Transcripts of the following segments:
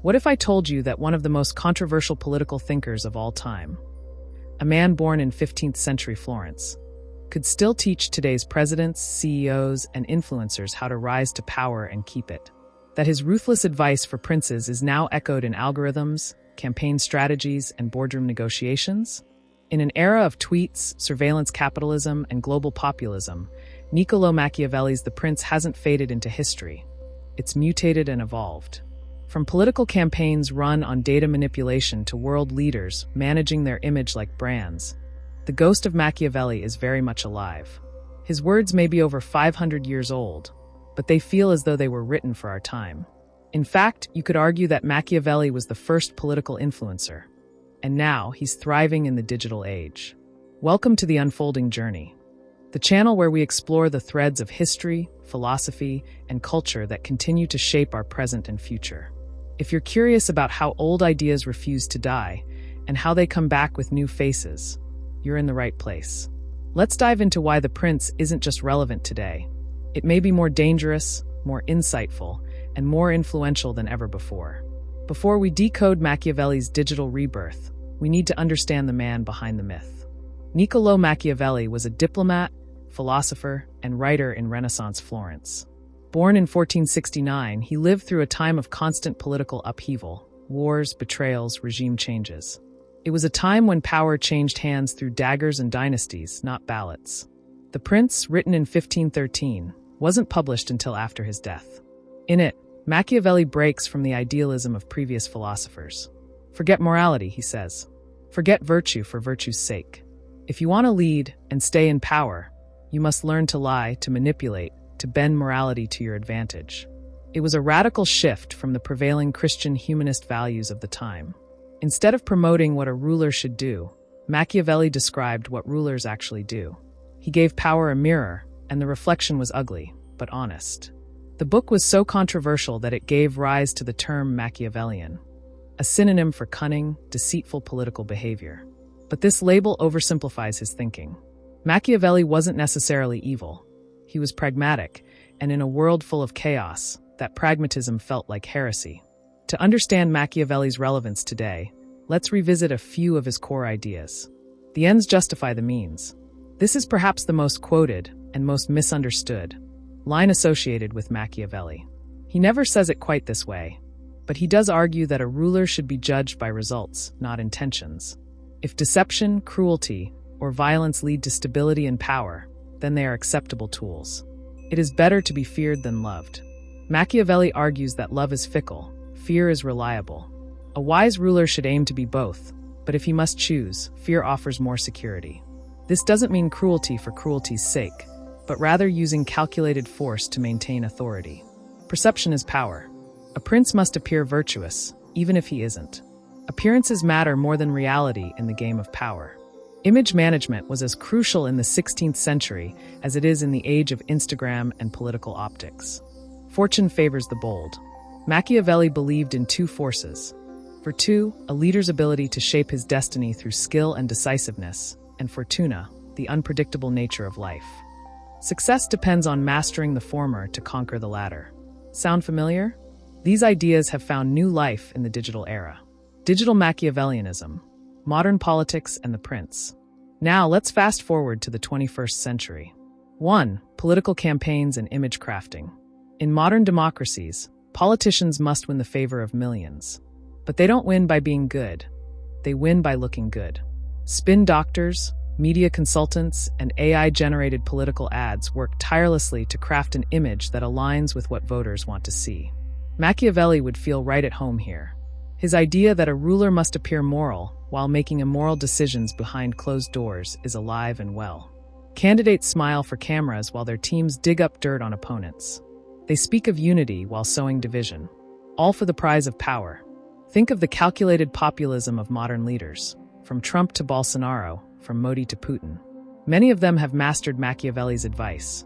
What if I told you that one of the most controversial political thinkers of all time, a man born in 15th century Florence, could still teach today's presidents, CEOs, and influencers how to rise to power and keep it? That his ruthless advice for princes is now echoed in algorithms, campaign strategies, and boardroom negotiations? In an era of tweets, surveillance capitalism, and global populism, Niccolò Machiavelli's The Prince hasn't faded into history. It's mutated and evolved. From political campaigns run on data manipulation to world leaders managing their image like brands, the ghost of Machiavelli is very much alive. His words may be over 500 years old, but they feel as though they were written for our time. In fact, you could argue that Machiavelli was the first political influencer, and now he's thriving in the digital age. Welcome to The Unfolding Journey, the channel where we explore the threads of history, philosophy, and culture that continue to shape our present and future. If you're curious about how old ideas refuse to die and how they come back with new faces, you're in the right place. Let's dive into why The Prince isn't just relevant today. It may be more dangerous, more insightful, and more influential than ever before. Before we decode Machiavelli's digital rebirth, we need to understand the man behind the myth. Niccolò Machiavelli was a diplomat, philosopher, and writer in Renaissance Florence. Born in 1469, he lived through a time of constant political upheaval, wars, betrayals, regime changes. It was a time when power changed hands through daggers and dynasties, not ballots. The Prince, written in 1513, wasn't published until after his death. In it, Machiavelli breaks from the idealism of previous philosophers. Forget morality, he says. Forget virtue for virtue's sake. If you want to lead and stay in power, you must learn to lie, to manipulate, to bend morality to your advantage. It was a radical shift from the prevailing Christian humanist values of the time. Instead of promoting what a ruler should do, Machiavelli described what rulers actually do. He gave power a mirror, and the reflection was ugly, but honest. The book was so controversial that it gave rise to the term Machiavellian, a synonym for cunning, deceitful political behavior. But this label oversimplifies his thinking. Machiavelli wasn't necessarily evil. He was pragmatic, and in a world full of chaos, that pragmatism felt like heresy. To understand Machiavelli's relevance today, let's revisit a few of his core ideas. The ends justify the means. This is perhaps the most quoted and most misunderstood line associated with Machiavelli. He never says it quite this way, but he does argue that a ruler should be judged by results, not intentions. If deception, cruelty, or violence lead to stability and power, then they are acceptable tools. It is better to be feared than loved. Machiavelli argues that love is fickle, fear is reliable. A wise ruler should aim to be both, but if he must choose, fear offers more security. This doesn't mean cruelty for cruelty's sake, but rather using calculated force to maintain authority. Perception is power. A prince must appear virtuous, even if he isn't. Appearances matter more than reality in the game of power. Image management was as crucial in the 16th century as it is in the age of Instagram and political optics. Fortune favors the bold. Machiavelli believed in two forces. Virtù, a leader's ability to shape his destiny through skill and decisiveness, and fortuna, the unpredictable nature of life. Success depends on mastering the former to conquer the latter. Sound familiar? These ideas have found new life in the digital era. Digital Machiavellianism, modern politics, and the prince. Now let's fast forward to the 21st century. 1. Political campaigns and image crafting. In modern democracies, politicians must win the favor of millions. But they don't win by being good. They win by looking good. Spin doctors, media consultants, and AI-generated political ads work tirelessly to craft an image that aligns with what voters want to see. Machiavelli would feel right at home here. His idea that a ruler must appear moral while making immoral decisions behind closed doors is alive and well. Candidates smile for cameras while their teams dig up dirt on opponents. They speak of unity while sowing division, all for the prize of power. Think of the calculated populism of modern leaders, from Trump to Bolsonaro, from Modi to Putin. Many of them have mastered Machiavelli's advice.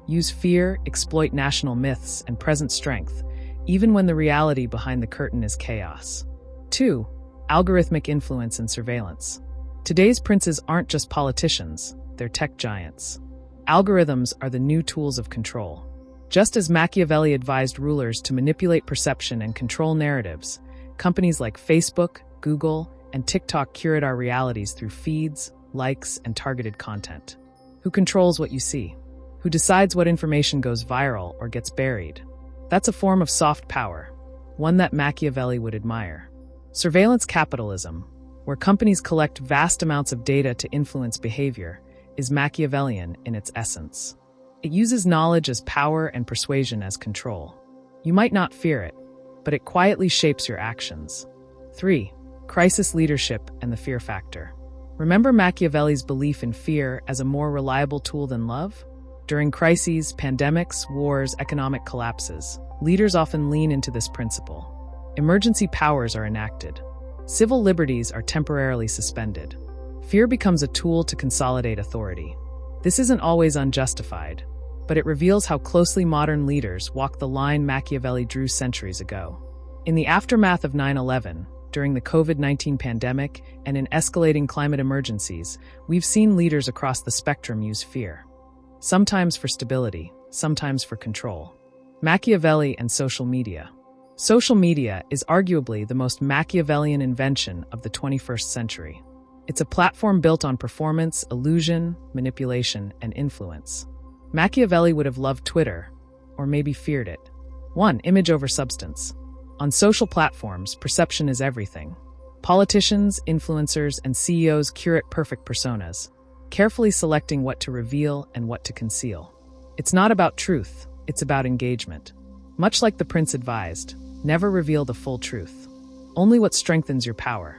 Use fear, exploit national myths, and present strength, even when the reality behind the curtain is chaos. 2. Algorithmic influence and surveillance. Today's princes aren't just politicians, they're tech giants. Algorithms are the new tools of control. Just as Machiavelli advised rulers to manipulate perception and control narratives, Companies like Facebook, Google, and TikTok curate our realities through feeds, likes, and targeted content. Who controls what you see? Who decides what information goes viral or gets buried? That's a form of soft power, one that Machiavelli would admire. Surveillance capitalism, where companies collect vast amounts of data to influence behavior, is Machiavellian in its essence. It uses knowledge as power and persuasion as control. You might not fear it, but it quietly shapes your actions. 3. Crisis leadership and the fear factor. Remember Machiavelli's belief in fear as a more reliable tool than love? During crises, pandemics, wars, economic collapses, leaders often lean into this principle. Emergency powers are enacted. Civil liberties are temporarily suspended. Fear becomes a tool to consolidate authority. This isn't always unjustified, but it reveals how closely modern leaders walk the line Machiavelli drew centuries ago. In the aftermath of 9/11, during the COVID-19 pandemic, and in escalating climate emergencies, we've seen leaders across the spectrum use fear. Sometimes for stability, sometimes for control. Machiavelli and social media. Social media is arguably the most Machiavellian invention of the 21st century. It's a platform built on performance, illusion, manipulation, and influence. Machiavelli would have loved Twitter, or maybe feared it. 1. Image over substance. On social platforms, perception is everything. Politicians, influencers, and CEOs curate perfect personas, carefully selecting what to reveal and what to conceal. It's not about truth, it's about engagement. Much like the prince advised, never reveal the full truth. Only what strengthens your power.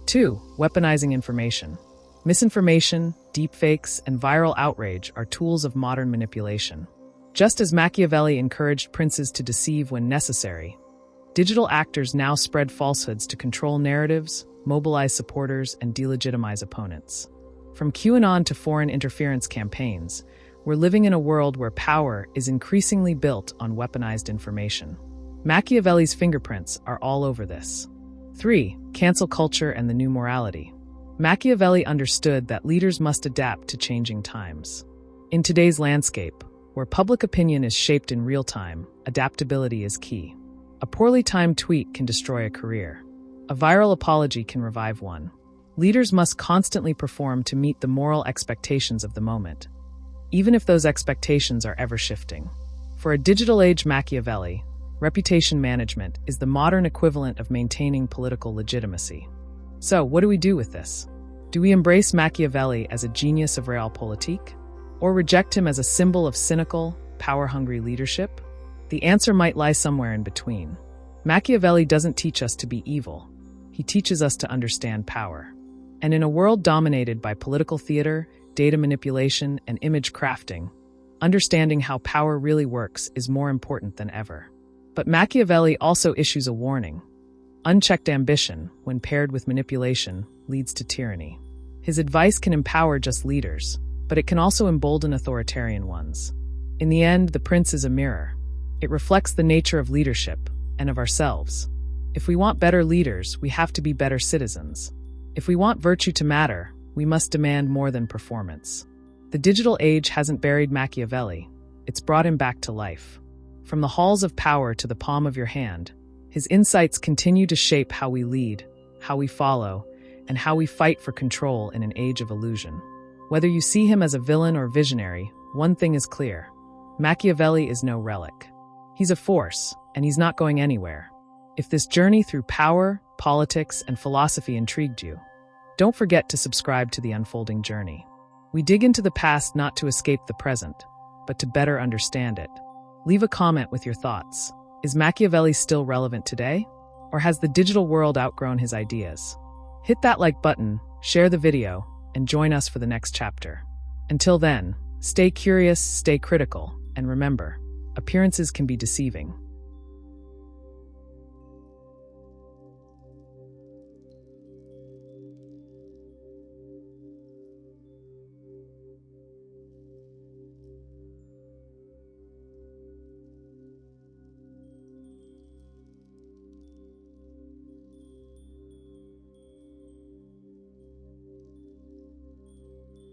2. Weaponizing information. Misinformation, deepfakes, and viral outrage are tools of modern manipulation. Just as Machiavelli encouraged princes to deceive when necessary, digital actors now spread falsehoods to control narratives, mobilize supporters, and delegitimize opponents. From QAnon to foreign interference campaigns, we're living in a world where power is increasingly built on weaponized information. Machiavelli's fingerprints are all over this. 3. Cancel culture and the new morality. Machiavelli understood that leaders must adapt to changing times. In today's landscape, where public opinion is shaped in real time, adaptability is key. A poorly timed tweet can destroy a career. A viral apology can revive one. Leaders must constantly perform to meet the moral expectations of the moment, even if those expectations are ever shifting. For a digital age Machiavelli, reputation management is the modern equivalent of maintaining political legitimacy. So, what do we do with this? Do we embrace Machiavelli as a genius of realpolitik? Or reject him as a symbol of cynical, power-hungry leadership? The answer might lie somewhere in between. Machiavelli doesn't teach us to be evil. He teaches us to understand power. And in a world dominated by political theater, data manipulation, and image crafting, understanding how power really works is more important than ever. But Machiavelli also issues a warning. Unchecked ambition, when paired with manipulation, leads to tyranny. His advice can empower just leaders, but it can also embolden authoritarian ones. In the end, the prince is a mirror. It reflects the nature of leadership and of ourselves. If we want better leaders, we have to be better citizens. If we want virtue to matter, we must demand more than performance. The digital age hasn't buried Machiavelli, it's brought him back to life. From the halls of power to the palm of your hand, his insights continue to shape how we lead, how we follow, and how we fight for control in an age of illusion. Whether you see him as a villain or visionary, one thing is clear. Machiavelli is no relic. He's a force, and he's not going anywhere. If this journey through power, politics, and philosophy intrigued you, don't forget to subscribe to The Unfolding Journey. We dig into the past not to escape the present, but to better understand it. Leave a comment with your thoughts. Is Machiavelli still relevant today? Or has the digital world outgrown his ideas? Hit that like button, share the video, and join us for the next chapter. Until then, stay curious, stay critical, and remember, appearances can be deceiving.